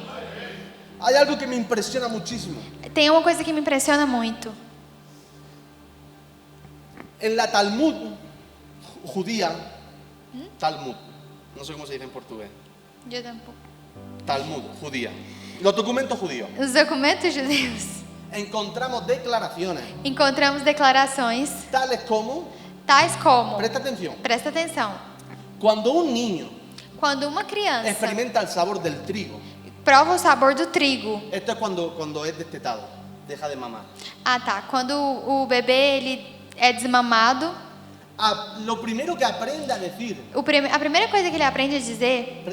Hay algo que me impresiona muchísimo. Tem uma coisa que me impressiona muito. En la Talmud judía, Talmud, no sé cómo se dice en portugués, Talmud judía, los documentos judíos, Nos documentos judeus encontramos declaraciones encontramos declarações tales como, tais como, presta atención, cuando un niño uma criança experimenta el sabor del trigo, prova o sabor do trigo. esto es cuando es destetado, deja de mamar. Ah, tá. Quando o bebê ele é desmamado, Lo primero que aprende a decir, a primeira coisa que ele aprende a dizer,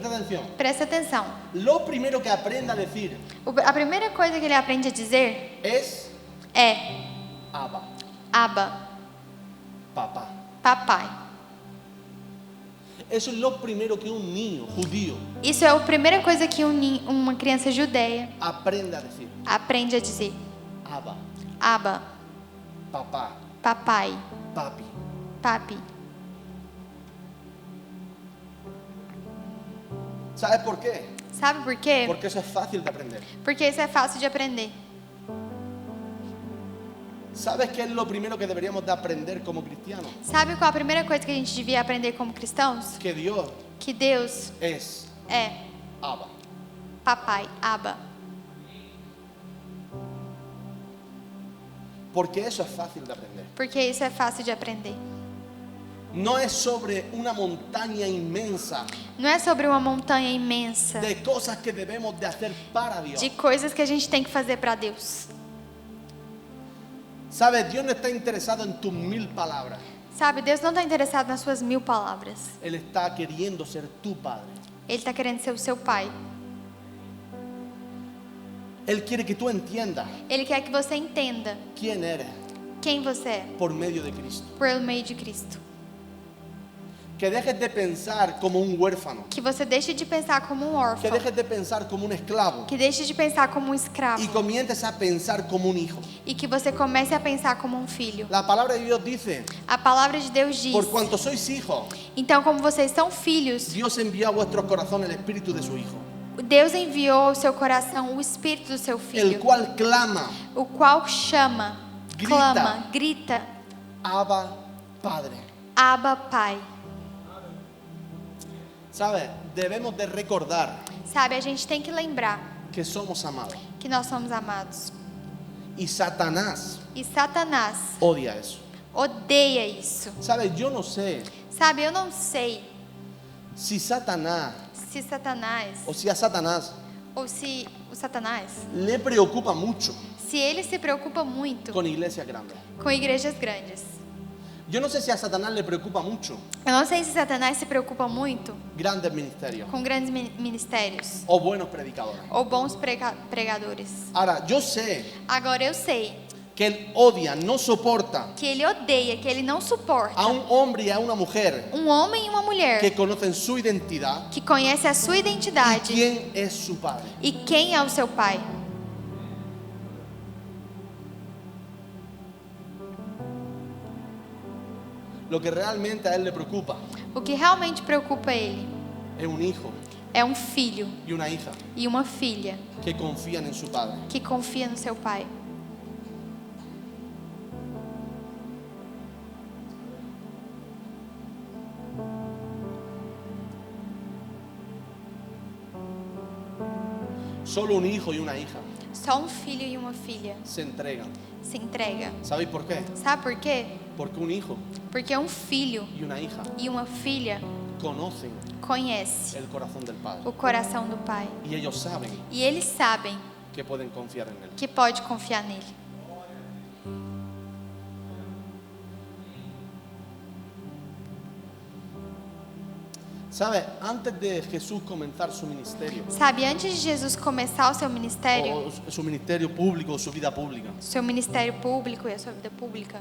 presta atención, lo primero que aprende a decir a primeira coisa que ele aprende a dizer es é Abba, Abba, papá. papai. Eso es lo primero que un niño judío Isso é a primeira coisa que uma criança judeia aprende a decir. aprende a dizer. Abba, Abba, papá, papai, papi. papi. ¿Sabes por qué? Sabe por quê? Porque eso es fácil de aprender. Porque isso é fácil de aprender. ¿Sabes qué es lo primero que deberíamos de aprender como cristianos? Sabe qual a primeira coisa que a gente devia aprender como cristãos? Que Dios Que Deus es é Abba. papai, Abba. Porque eso es fácil de aprender. Porque isso é fácil de aprender. No es sobre una montaña inmensa Não é sobre uma montanha imensa de cosas que debemos de hacer para Dios. de coisas que a gente tem que fazer para Deus. ¿Sabes? Dios no está interesado en tus 1000 palabras. Sabe, Deus não está interessado nas suas 1000 palavras. Él está queriendo ser tu padre. Ele está querendo ser o seu pai. Él quiere que tú entiendas Ele quer que você entenda quién eres quem você é por medio de Cristo. por meio de Cristo. Que dejes de pensar como un huérfano. Que você deixe de pensar como um Que órfão. dejes de pensar como un esclavo. Que deixe de pensar como um escravo. Y comiences a pensar como un hijo. E que você comece a pensar como um filho. La palabra de Dios dice, A palavra de Deus diz: por cuanto sois hijos, então, como vocês são filhos, Dios envió a vuestros corazones el espíritu de su hijo, Deus enviou ao seu coração o espírito do seu el filho, cual clama, o qual chama, Grita. clama, grita: Abba, Padre. Abba, Pai. ¿Sabes? Debemos de recordar Sabe, a gente tem que lembrar que somos amados. que nós somos amados. Y Satanás E Satanás odia eso. odeia isso. ¿Sabe? Yo no sé Sabe, eu não sei si Satanás se Satanás, o si a Satanás ou se o Satanás, le preocupa mucho se ele se preocupa muito con iglesias grandes. com igrejas grandes. Yo no sé si a Satanás le preocupa mucho Eu não sei se Satanás se preocupa muito grandes ministerios com grandes ministérios o buenos predicadores. ou bons pregadores. Ahora, yo sé Agora eu sei que él odia, no soporta que ele odeia, que ele não suporta a un hombre y a una mujer um homem e uma mulher que conocen su identidad que conhece a sua y identidade quién es su padre. e quem é o seu pai. Lo que realmente a él le preocupa O que realmente preocupa ele es un hijo é um filho y una hija e uma filha que confían en su padre. que confia no seu pai. Solo un hijo y una hija Só um filho e uma filha se entregan. se entrega. ¿Sabéis por qué? Sabe por quê? Porque un hijo Porque um filho y una hija e uma filha conocen conhece el corazón del padre o coração do pai y ellos saben e eles sabem que pueden confiar en él. que pode confiar nele. ¿Sabe? Antes de Jesús comenzar su ministerio, Sabe, antes de Jesus começar o seu ministério, o su ministerio público, o su vida pública, seu ministério público e a sua vida pública,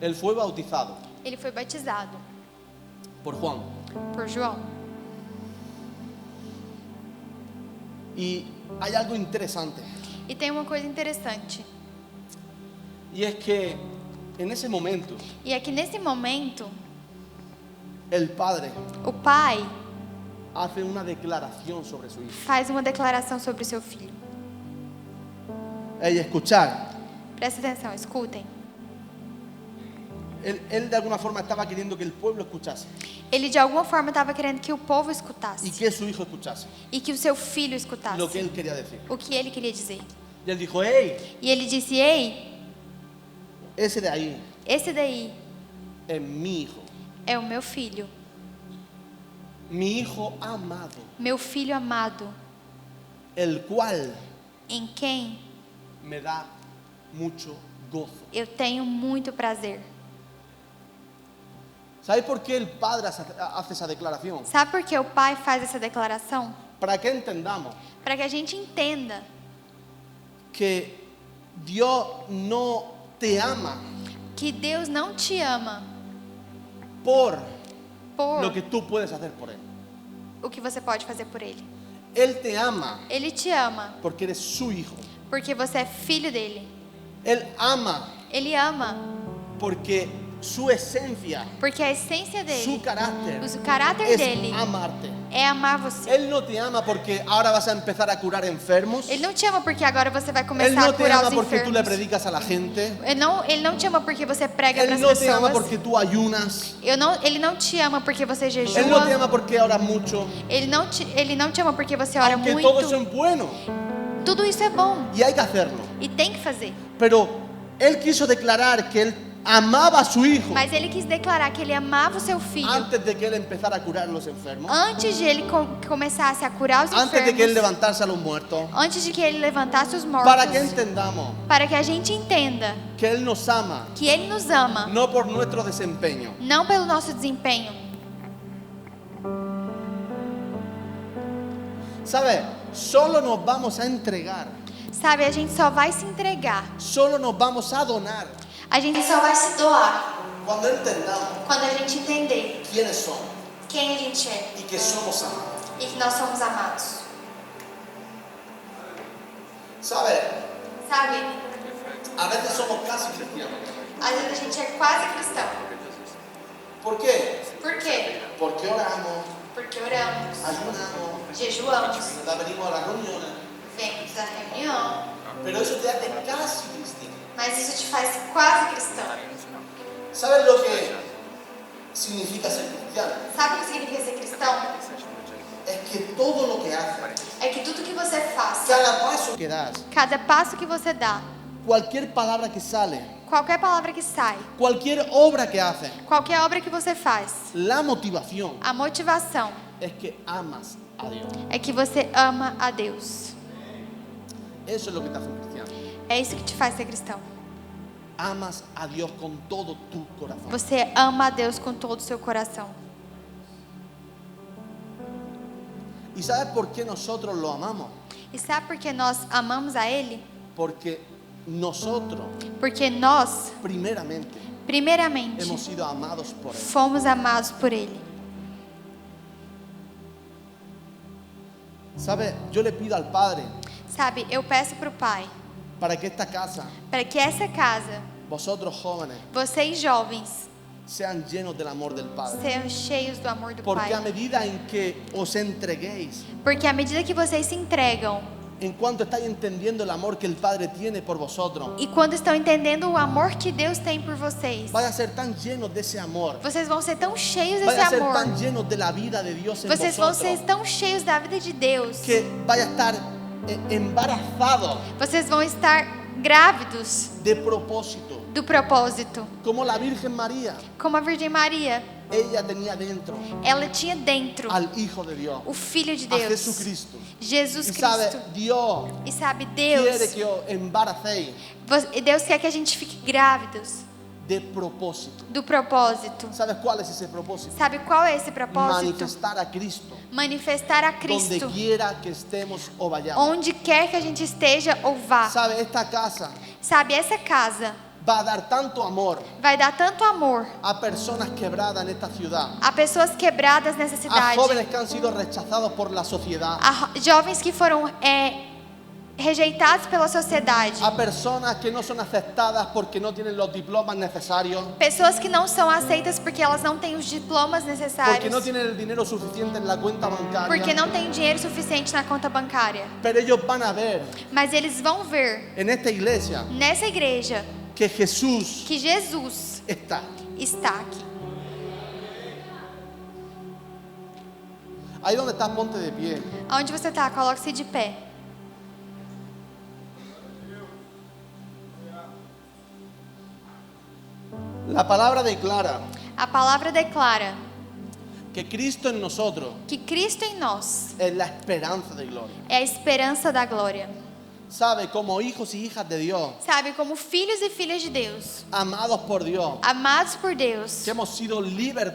él fue bautizado ele foi batizado por Juan. por João. Y hay algo interesante, E tem uma coisa interessante, y es que en ese momento e é que nesse momento el padre o pai hace una declaración sobre su hijo. faz uma declaração sobre o seu filho. Ey, escuchar, Presta atenção, escutem. él de alguna forma estaba queriendo que el pueblo escuchase Ele de alguma forma estava querendo que o povo y escutasse que su hijo escuchase e que o seu filho escutasse lo que él quería decir. o que ele queria dizer. Y él dijo, hey, E ele disse: "Ei, ese de ahí esse daí es mi hijo, é o meu filho amado, meu filho amado, el cual em quem me da mucho gozo". eu tenho muito prazer". ¿Sabes por qué el padre hace esa declaración? Sabe por que o pai faz essa declaração? Para que entendamos Para que a gente entenda que Dios no te ama que Deus não te ama por por lo que tú puedes hacer por él. o que você pode fazer por ele. Él te ama Ele te ama porque eres su hijo. porque você é filho dele. Él ama Ele ama porque su esencia, porque a essência su dele, carácter o caráter es dele amarte. é amar você. Él no te ama porque ahora vas a empezar a curar enfermos. Ele não te ama porque agora você vai Él começar no a te curar ama os porque tú le enfermos. predicas a la gente. Ele não te ama porque você prega para Él as no te ama pessoas. porque tú ayunas. Ele não te ama porque você jejua. Él no te ama porque oras mucho. Ele não te ama porque você ora Aunque muito. todo eso es bueno Tudo isso é bom y hay que hacerlo. e tem que fazer. Pero Él quiso declarar que Él amaba a su hijo Mas ele quis declarar que ele amava o seu filho antes de que Él empezara a curar a los enfermos, antes de ele começasse a curar os antes de que Él enfermos, levantase a los muertos, antes de que ele levantasse os mortos, para que entendamos para que a gente entenda que Él nos ama que ele nos ama, no por nuestro desempeño, não pelo nosso desempenho. ¿sabe? Solo nos vamos a entregar, Sabe, a gente só vai se entregar, solo nos vamos a donar a gente só vai se doar cuando entendamos quando a gente entender quiénes somos quem a gente é y que somos amados. e que nós somos amados. ¿Sabe? Sabe, A veces somos casi cristianos. às vezes a gente é quase cristão. ¿Por qué? Por quê? Porque oramos, Porque oramos, ayunamos, jejuamos, venimos a las reuniones, vemos a reunião, pero eso te hace casi cristiano. mas isso te faz quase cristão. ¿Sabes lo que significa ser cristiano? Sabe o que significa ser cristão? Es que todo lo que haces, É que tudo que você faz, cada paso que das, cada passo que você dá, cualquier palabra que sale, qualquer palavra que sai, cualquier obra que hace, qualquer obra que você faz, la motivación a motivação es que amas a Dios. é que você ama a Deus. Eso es lo que te hace un cristiano. É isso que te faz ser cristão. Amas a Dios con todo tu corazón. Você ama a Deus com todo o seu coração. ¿Y sabes por qué nosotros lo amamos? E sabe por que nós amamos a Ele? Porque nosotros, Porque nós, primeramente, primeiramente, hemos sido amados por Él. fomos amados por Ele. ¿Sabes? Yo le pido al Padre Sabe, eu peço para o Pai, para que esta casa, para que essa casa, vosotros jóvenes, vocês jovens, sean llenos del amor del Padre. sejam cheios do amor do Porque a Pai. medida en que os entreguéis, Porque à medida que vocês se entregam en cuanto estáis entendiendo el amor que el Padre tiene por vosotros, e quando estão entendendo o amor que Deus tem por vocês, vais a ser tan llenos de ese amor, vocês vão ser tão cheios vais desse a ser amor, tan llenos de la vida de Dios en vocês vão ser vosotros, tão cheios da vida de Deus, que vais a estar embarazados vocês vão estar grávidos de propósito, do propósito, como la Virgen María. como a Virgem Maria. Ella tenía dentro Ela tinha dentro al Hijo de Dios, o Filho de a Deus, Jesucristo. Jesus Y sabe, Cristo. Dios E sabe, quiere Deus, que os embaracéis Deus quer que a gente fique grávidos de propósito. do propósito. ¿Sabes cuál es ese propósito? Sabe qual é esse propósito? Manifestar a Cristo Manifestar a donde Cristo quiera que estemos o vayamos. onde quer que a gente esteja ou vá. ¿Sabe? Esta casa Sabe, essa casa va a dar tanto amor vai dar tanto amor a personas quebradas en esta ciudad, a pessoas quebradas nessa a cidade, jóvenes que han sido rechazados por la sociedad, a jovens que foram rejeitados pela sociedade, a personas que no son aceptadas porque no tienen los diplomas necesarios, pessoas que não são aceitas porque elas não têm os diplomas porque necessários, no tienen el dinero suficiente en la cuenta bancaria. porque não têm dinheiro suficiente na conta bancária. Pero ellos van a ver Mas eles vão ver en esta iglesia nessa igreja que Jesús que Jesus está. está aqui. Ahí donde estás, ponte de pie. Onde você está, coloque-se de pé. La palabra declara A palavra declara que Cristo en nosotros que Cristo em nós es la esperanza de gloria. é a esperança da glória. Sabe, como hijos y hijas de Dios, Sabe, como filhos e filhas de Deus, amados por Dios, amados por Deus, que hemos sido libres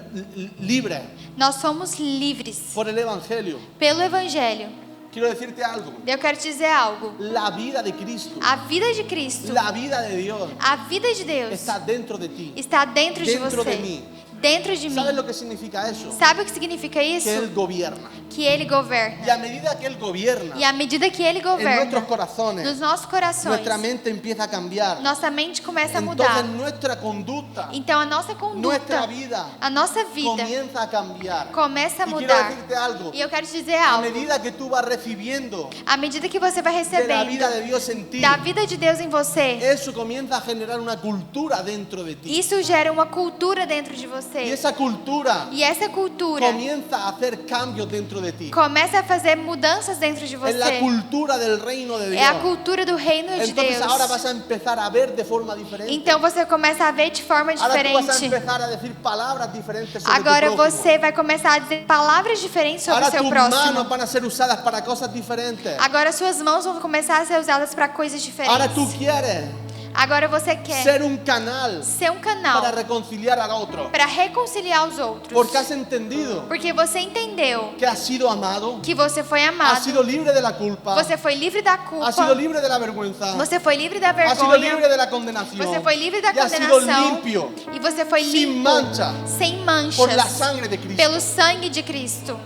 nós somos livres por el Evangelio. pelo Evangelho. Quiero decirte algo. Eu quero te dizer algo. La vida de Cristo, A vida de Cristo, la vida de Dios a vida de Deus está dentro de ti. está dentro de Dentro você, de mim. dentro de mim. ¿Sabes lo que significa eso? Sabe o que significa isso? Que Él gobierna. Que Ele governa. Y a medida que Él gobierna E à medida que Ele en nuestros governa corazones, nos nossos corações, nuestra mente empieza a cambiar. nossa mente começa a mudar. Entonces nuestra conducta, Então a nossa nuestra conduta, vida a nossa vida comienza a cambiar. começa a Y quiero mudar. decirte algo. E eu quero te dizer A algo. medida que tú vas recibiendo À medida que você vai de la recebendo vida de Dios en ti, da vida de Deus em você, eso comienza a generar una cultura dentro de ti. isso gera uma cultura dentro de Y você. esa cultura E essa cultura comienza a hacer cambios dentro de ti. começa a fazer mudanças dentro de Es la você. cultura del reino de É a Dios. cultura do reino de Entonces Deus. ahora vas a empezar a ver de forma diferente. Então você começa a ver de forma Ahora tú vas a diferente. empezar a decir palabras diferentes sobre Agora tu prójimo. você vai começar a dizer palavras diferentes sobre o Ahora seu tus manos próximo. van a ser usadas para cosas diferentes. Agora suas mãos vão começar a ser usadas para coisas Ahora tú diferentes. quieres Agora você quer ser un canal ser um canal para reconciliar al otro. para reconciliar os outros. Porque has entendido Porque você entendeu que has sido amado, que você foi has amado, sido libre de la culpa, você foi livre da culpa, has sido libre de la vergüenza, você foi livre da has sido libre vergonha, de la condenación, você foi livre da y has sido condenação limpio e você foi sin limpo, mancha sem por la manchas, sangre de Cristo. pelo sangue de Cristo.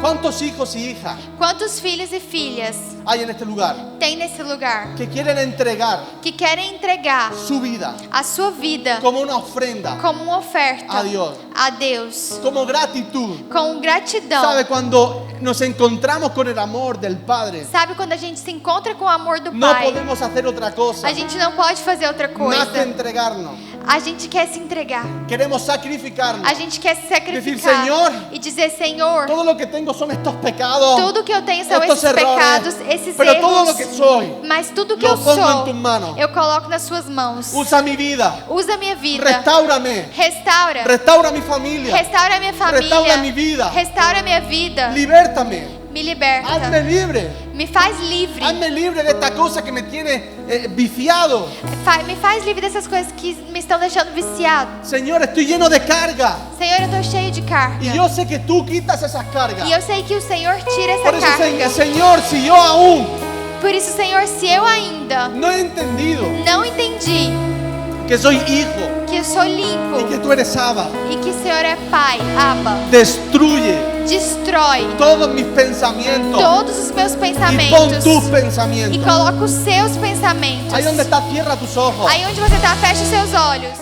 ¿Cuántos hijos y hijas Quantos filhos e filhas hay en este lugar tem nesse lugar que quieren entregar que querem entregar su vida a sua vida como una ofrenda como uma oferta a Dios? a Deus como gratitud. com gratidão. ¿Sabe? Cuando nos encontramos con el amor del Padre, Sabe quando a gente se encontra com o amor do no Pai? podemos hacer otra cosa A gente não pode fazer outra más que coisa. entregarnos. A gente quer se entregar. Queremos sacrificarnos. A gente quer se sacrificar. Decir, Senhor, e dizer, Senhor, Todo lo que tengo son estos pecados, tudo que eu tenho são estos esses errores, pecados, esses pero erros. todo lo que soy, Mas tudo que lo eu pongo en tus sou, manos. eu coloco nas suas mãos. Usa mi vida, Usa a minha vida. restáurame, Restaura. restaura mi familia, Restaura a minha família. Restaura mi vida. Restaura a minha vida. libértame, Me liberta. hazme libre, Me faz livre. hazme libre de esta cosa que me tiene viciado. Me faz livre dessas coisas que me estão deixando viciado. Señor, estoy lleno de carga Senhor, eu estou cheio de carga. y yo sé que tú quitas esas cargas. E eu sei que o Senhor tira essa Por eso, carga. Señor, si yo aún Por isso, Senhor, se eu ainda no he entendido não entendi que soy hijo que eu sou limpo y que tú eres Abba, e que o Senhor é Pai, Abba, destruye destrói todos mis pensamientos todos os meus y pon pensamentos tus e pensamientos. coloca os seus pensamentos. Ahí donde estás, cierra tus ojos. Aí onde você está, fecha os seus olhos.